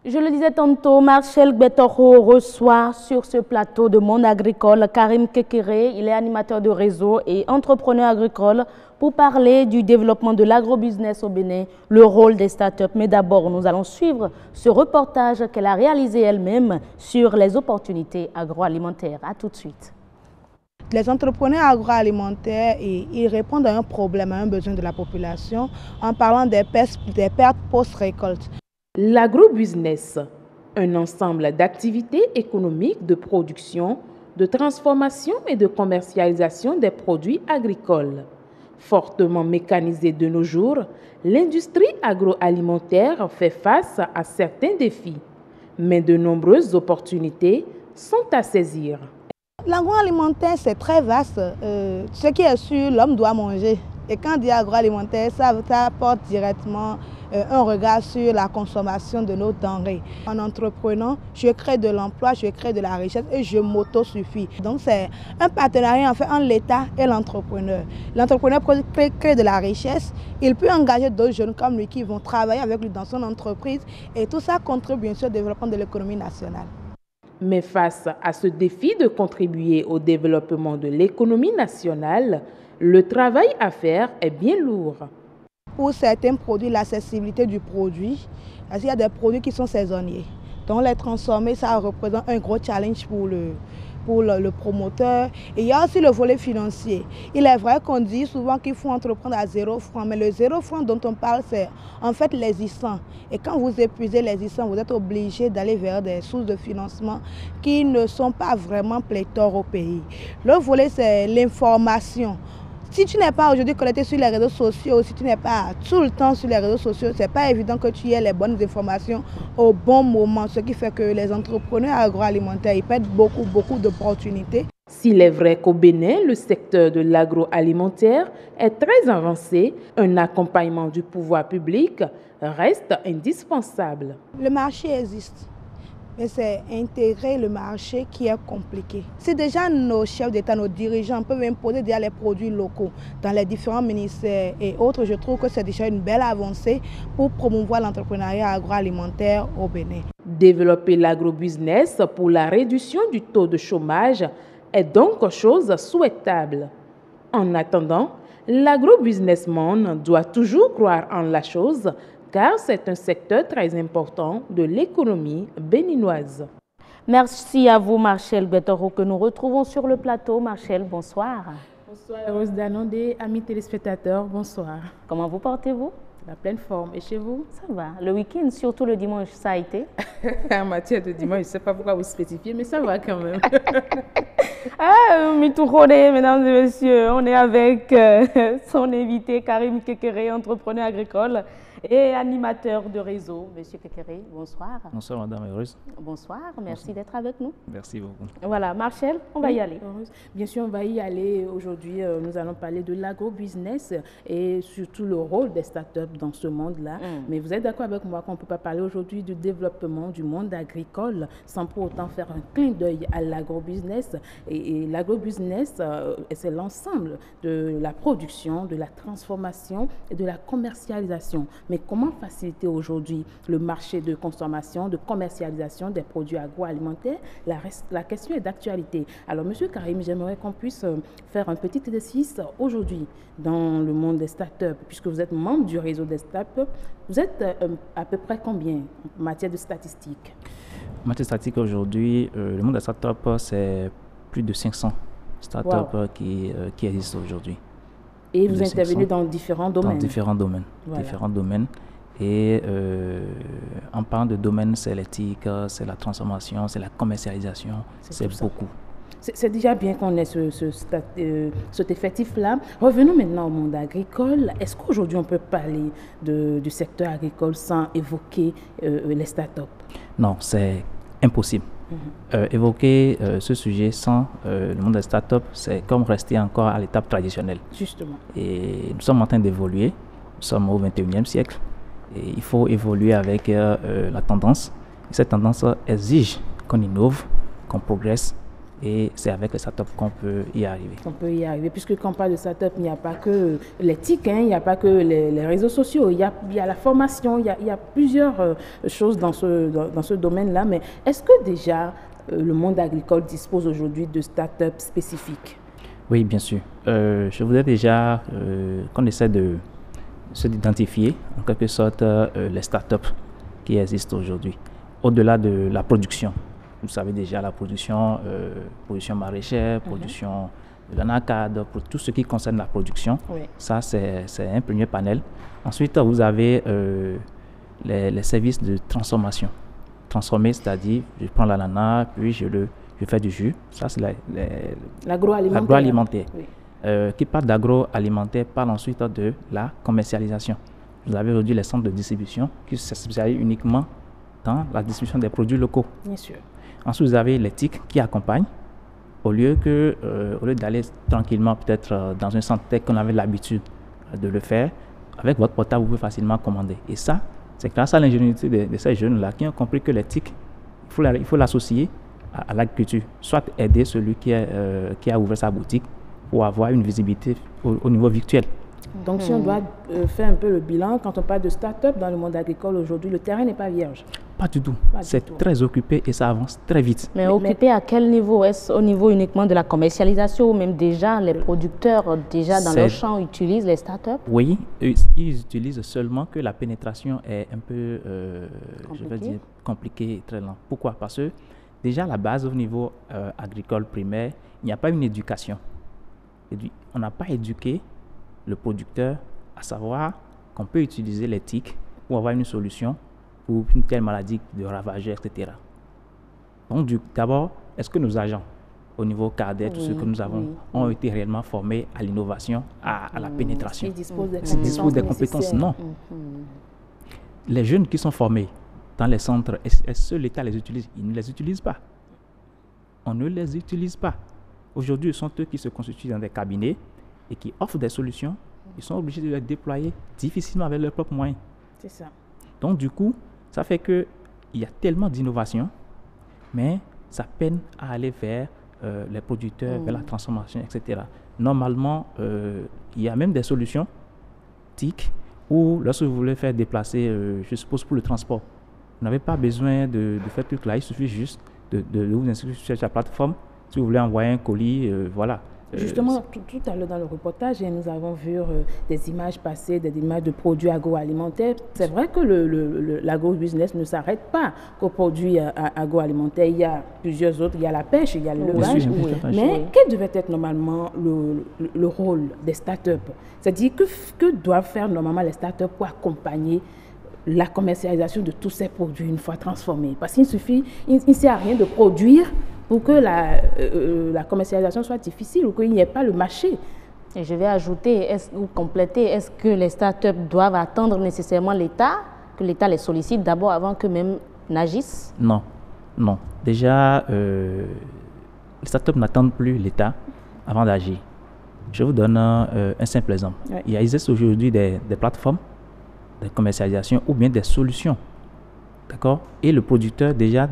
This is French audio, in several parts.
Je le disais tantôt, Marcel Gbetoro reçoit sur ce plateau de Monde agricole Karim Kekere. Il est animateur de réseau et entrepreneur agricole pour parler du développement de l'agrobusiness au Bénin, le rôle des startups. Mais d'abord, nous allons suivre ce reportage qu'elle a réalisé elle-même sur les opportunités agroalimentaires. À tout de suite. Les entrepreneurs agroalimentaires, ils répondent à un problème, à un besoin de la population en parlant des pertes post-récolte. L'agrobusiness, un ensemble d'activités économiques de production, de transformation et de commercialisation des produits agricoles. Fortement mécanisée de nos jours, l'industrie agroalimentaire fait face à certains défis, mais de nombreuses opportunités sont à saisir. L'agroalimentaire, c'est très vaste. Ce qui est sûr, l'homme doit manger. Et quand on dit agroalimentaire, ça apporte directement un regard sur la consommation de nos denrées. En entreprenant, je crée de l'emploi, je crée de la richesse et je m'autosuffis. Donc c'est un partenariat en fait entre l'État et l'entrepreneur. L'entrepreneur crée de la richesse, il peut engager d'autres jeunes comme lui qui vont travailler avec lui dans son entreprise et tout ça contribue bien sûr au développement de l'économie nationale. Mais face à ce défi de contribuer au développement de l'économie nationale, le travail à faire est bien lourd. Pour certains produits, l'accessibilité du produit, parce qu'il y a des produits qui sont saisonniers. Donc les transformer, ça représente un gros challenge pour le promoteur. Et il y a aussi le volet financier. Il est vrai qu'on dit souvent qu'il faut entreprendre à 0 francs, mais le 0 francs dont on parle, c'est en fait l'existant. Et quand vous épuisez l'existant, vous êtes obligé d'aller vers des sources de financement qui ne sont pas vraiment pléthores au pays. Le volet, c'est l'information. Si tu n'es pas aujourd'hui connecté sur les réseaux sociaux, si tu n'es pas tout le temps sur les réseaux sociaux, ce n'est pas évident que tu aies les bonnes informations au bon moment, ce qui fait que les entrepreneurs agroalimentaires ils perdent beaucoup d'opportunités. S'il est vrai qu'au Bénin, le secteur de l'agroalimentaire est très avancé, un accompagnement du pouvoir public reste indispensable. Le marché existe. Mais c'est intégrer le marché qui est compliqué. Si déjà nos chefs d'État, nos dirigeants peuvent imposer déjà les produits locaux dans les différents ministères et autres, je trouve que c'est déjà une belle avancée pour promouvoir l'entrepreneuriat agroalimentaire au Bénin. Développer l'agrobusiness pour la réduction du taux de chômage est donc chose souhaitable. En attendant, l'agrobusinessman doit toujours croire en la chose, car c'est un secteur très important de l'économie béninoise. Merci à vous, Marcel Gbetoro, que nous retrouvons sur le plateau. Marcel, bonsoir. Bonsoir, Rose Danondé, amis téléspectateurs, bonsoir. Comment vous portez-vous? La pleine forme. Et chez vous? Ça va. Le week-end, surtout le dimanche, ça a été? En matière de dimanche, je ne sais pas pourquoi vous spécifiez, mais ça va quand même. Mitourone, mesdames et messieurs, on est avec son invité Karim Kekere, entrepreneur agricole et animateur de réseau. Monsieur Kekere, bonsoir. Bonsoir, Madame Heureuse. Bonsoir, merci d'être avec nous. Merci beaucoup. Voilà, Marcel, on va y aller. Bien sûr, on va y aller. Aujourd'hui, nous allons parler de l'agrobusiness et surtout le rôle des startups dans ce monde-là. Mais vous êtes d'accord avec moi qu'on ne peut pas parler aujourd'hui du développement du monde agricole sans pour autant faire un clin d'œil à l'agrobusiness. Et l'agrobusiness, c'est l'ensemble de la production, de la transformation et de la commercialisation. Mais comment faciliter aujourd'hui le marché de consommation, de commercialisation des produits agroalimentaires? La question est d'actualité. Alors, Monsieur Karim, j'aimerais qu'on puisse faire un petit exercice aujourd'hui dans le monde des startups, puisque vous êtes membre du réseau des startups. Vous êtes à peu près combien en matière de statistiques? En matière de statistiques aujourd'hui, le monde des startups, c'est plus de 500 startups qui existent aujourd'hui. Et vous intervenez dans différents domaines? Dans différents domaines. Voilà. Différents domaines. Et en parlant de domaines, c'est l'éthique, c'est la transformation, c'est la commercialisation, c'est beaucoup. C'est déjà bien qu'on ait cet effectif-là. Revenons maintenant au monde agricole. Est-ce qu'aujourd'hui on peut parler du secteur agricole sans évoquer les startups? Non, c'est impossible. Évoquer ce sujet sans le monde des startups, c'est comme rester encore à l'étape traditionnelle. Justement. Et nous sommes en train d'évoluer. Nous sommes au XXIe siècle. Et il faut évoluer avec la tendance. Et cette tendance exige qu'on innove, qu'on progresse Et c'est avec les startups qu'on peut y arriver. On peut y arriver, puisque quand on parle de startup, il n'y a pas que l'éthique, hein, il n'y a pas que les réseaux sociaux, il y a la formation, il y a plusieurs choses dans ce domaine-là. Mais est-ce que déjà le monde agricole dispose aujourd'hui de startups spécifiques? Oui, bien sûr. Je voudrais déjà qu'on essaie d'identifier en quelque sorte les startups qui existent aujourd'hui, au-delà de la production. Vous savez déjà la production maraîchère, production de l'anacarde, pour tout ce qui concerne la production. Oui. Ça, c'est un premier panel. Ensuite, vous avez les services de transformation. Transformer, c'est-à-dire, je prends l'ananas, puis je fais du jus. Ça, c'est l'agroalimentaire. Oui. Qui parle d'agroalimentaire parle ensuite de la commercialisation. Vous avez aujourd'hui les centres de distribution qui se spécialisent uniquement dans la distribution des produits locaux. Bien sûr. Ensuite, vous avez l'éthique qui accompagne, au lieu d'aller tranquillement peut-être dans un centre tech qu'on avait l'habitude de le faire, avec votre portable, vous pouvez facilement commander. Et ça, c'est grâce à l'ingéniosité de ces jeunes-là qui ont compris que l'éthique, il faut l'associer à l'agriculture, soit aider celui qui a ouvert sa boutique pour avoir une visibilité au niveau virtuel. Donc, si on doit faire un peu le bilan, quand on parle de start-up dans le monde agricole aujourd'hui, le terrain n'est pas vierge. Pas du tout. C'est très occupé et ça avance très vite. Mais occupé à quel niveau? Est-ce au niveau uniquement de la commercialisation ou même déjà les producteurs déjà dans leur champ utilisent les start-up? Oui, ils utilisent seulement que la pénétration est un peu, je vais dire, compliquée et très lente. Pourquoi? Parce que déjà à la base au niveau agricole primaire, il n'y a pas une éducation. On n'a pas éduqué le producteur à savoir qu'on peut utiliser l'éthique pour avoir une solution pour une telle maladie de ravageurs, etc. Donc, d'abord, est-ce que nos agents, au niveau cadre, tous ceux que nous avons, ont été réellement formés à l'innovation, à la pénétration? Ils disposent des compétences? Non. Les jeunes qui sont formés dans les centres, est-ce que l'État les utilise? Ils ne les utilisent pas. On ne les utilise pas. Aujourd'hui, ce sont eux qui se constituent dans des cabinets et qui offrent des solutions. Ils sont obligés de les déployer difficilement avec leurs propres moyens. C'est ça. Donc, du coup, ça fait qu'il y a tellement d'innovation, mais ça peine à aller vers les producteurs, vers la transformation, etc. Normalement, il y a même des solutions TIC où, lorsque vous voulez faire déplacer, je suppose pour le transport, vous n'avez pas besoin de faire tout là, il suffit juste de vous inscrire sur la plateforme. Si vous voulez envoyer un colis, voilà. Justement, tout à l'heure dans le reportage, nous avons vu des images passer, des images de produits agroalimentaires. C'est vrai que l'agro-business ne s'arrête pas qu'aux produits agroalimentaires. Il y a plusieurs autres, il y a la pêche, il y a l'élevage. Mais quel devait être normalement le rôle des startups? C'est-à-dire que doivent faire normalement les startups pour accompagner la commercialisation de tous ces produits une fois transformés? Parce qu'il ne sert à rien de produire pour que la commercialisation soit difficile ou qu'il n'y ait pas le marché. Et je vais ajouter ou compléter, est-ce que les startups doivent attendre nécessairement l'État, que l'État les sollicite d'abord avant que même n'agissent? Non, non. Déjà, les startups n'attendent plus l'État avant d'agir. Je vous donne un simple exemple. Oui. Il existe aujourd'hui des plateformes de commercialisation ou bien des solutions. D'accord? Et le producteur, déjà,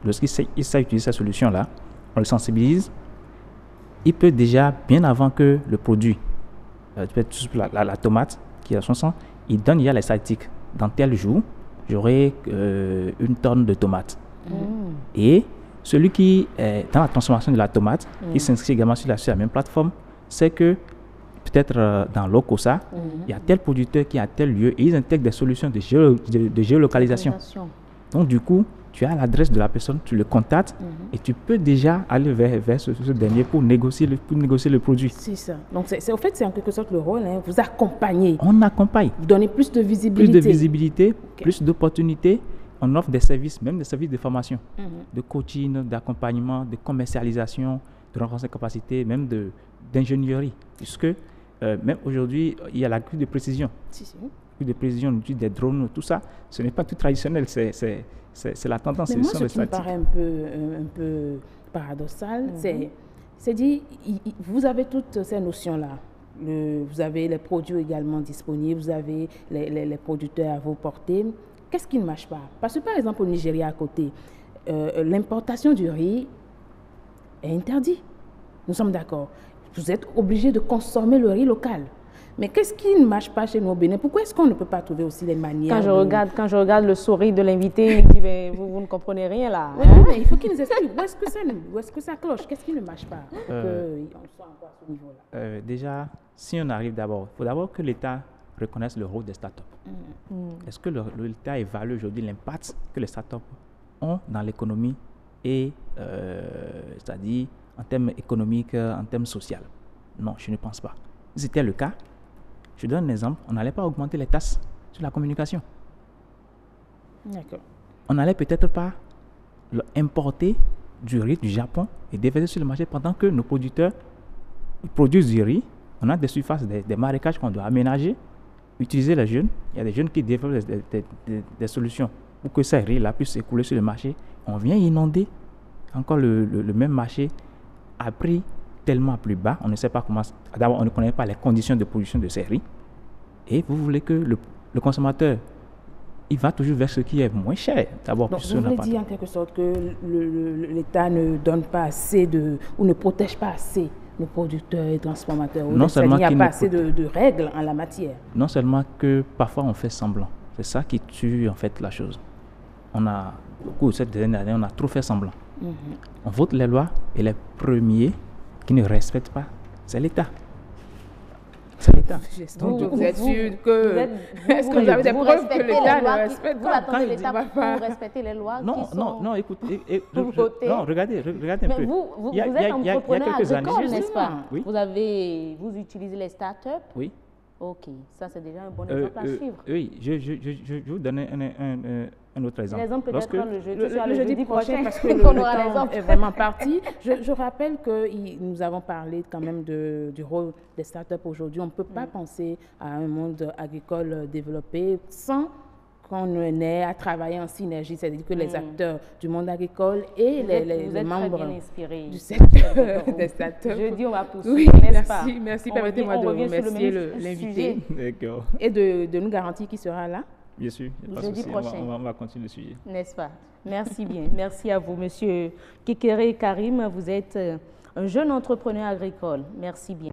lorsqu'il sait utiliser cette solution-là, on le sensibilise. Il peut déjà, bien avant que le produit, la tomate qui a son sang, il y a les statistiques. Dans tel jour, j'aurai 1 tonne de tomates. Et celui qui est dans la transformation de la tomate, qui s'inscrit également sur la même plateforme, c'est que peut-être dans l'OCOSA, il y a tel producteur qui est à tel lieu et ils intègrent des solutions de géolocalisation. Donc, du coup, tu as l'adresse de la personne, tu le contactes et tu peux déjà aller vers ce dernier pour négocier le produit. C'est ça. Donc, en fait, c'est en quelque sorte le rôle, hein. Vous accompagnez. On accompagne. Vous donnez plus de visibilité. Plus de visibilité, plus d'opportunités. On offre des services, même des services de formation, de coaching, d'accompagnement, de commercialisation, de renforcement de capacité, même d'ingénierie. Puisque même aujourd'hui, il y a la cure de précision. De précision, on utilise des drones, tout ça. Ce n'est pas tout traditionnel, c'est la tendance. Mais moi, ce qui me paraît un peu paradoxal, c'est dit, vous avez toutes ces notions-là. Vous avez les produits également disponibles, vous avez les producteurs à vos portées. Qu'est-ce qui ne marche pas? Parce que par exemple au Nigeria à côté, l'importation du riz est interdit. Nous sommes d'accord. Vous êtes obligé de consommer le riz local. Mais qu'est-ce qui ne marche pas chez nous au Bénin? Pourquoi est-ce qu'on ne peut pas trouver aussi les manières Quand je regarde le sourire de l'invité, il me dit ben, vous ne comprenez rien là. Oui, mais il faut qu'il nous explique où est-ce que ça cloche, qu'est-ce qui ne marche pas pour qu'on soit encore à ce niveau-là. Déjà, si on arrive d'abord, il faut d'abord que l'État reconnaisse le rôle des startups. Est-ce que l'État évalue aujourd'hui l'impact que les startups ont dans l'économie et c'est-à-dire en termes économiques, en termes sociaux? Non, je ne pense pas. Si c'était le cas, je donne un exemple, on n'allait pas augmenter les taxes sur la communication. D'accord. On n'allait peut-être pas importer du riz du Japon et déverser sur le marché pendant que nos producteurs produisent du riz. On a des surfaces, des marécages qu'on doit aménager, utiliser les jeunes. Il y a des jeunes qui développent des solutions pour que ces riz-là puissent s'écouler sur le marché. On vient inonder encore le même marché à prix tellement plus bas, on ne sait pas comment. D'abord, on ne connaît pas les conditions de production de ces riz. Et vous voulez que le consommateur, il va toujours vers ce qui est moins cher. D'abord, donc, vous voulez dire en quelque sorte que l'État ne donne pas assez ou ne protège pas assez nos producteurs et transformateurs. Non seulement il n'y a pas assez de règles en la matière. Non seulement que parfois on fait semblant. C'est ça qui tue en fait la chose. On a, au cours de cette dernière année, on a trop fait semblant. On vote les lois et les premiers qui ne respectent pas, c'est l'État. C'est l'État. Vous êtes sûr que... Est-ce que vous avez des preuves que l'État ne respecte pas? Quand il dit pour respecter les lois non, écoutez, non, regardez un mais peu. Vous êtes entrepreneur agricole, n'est-ce pas? Oui. Vous utilisez les startups? Oui. Ok, ça c'est déjà un bon exemple à suivre. Oui, je vais vous donner un autre exemple. L'exemple peut-être le jeudi prochain parce que le temps est vraiment parti. Je rappelle que nous avons parlé quand même du rôle des startups aujourd'hui. On ne peut pas penser à un monde agricole développé sans qu'on ait à travailler en synergie, c'est-à-dire que les acteurs du monde agricole et les membres du secteur des startups. Jeudi, on va pousser, oui, n'est-ce pas? Merci. Permettez-moi de remercier l'invité et de nous garantir qu'il sera là. Bien sûr, jeudi prochain. On va continuer le sujet. N'est-ce pas? Merci bien. Merci à vous, Monsieur Kekere Karim. Vous êtes un jeune entrepreneur agricole. Merci bien.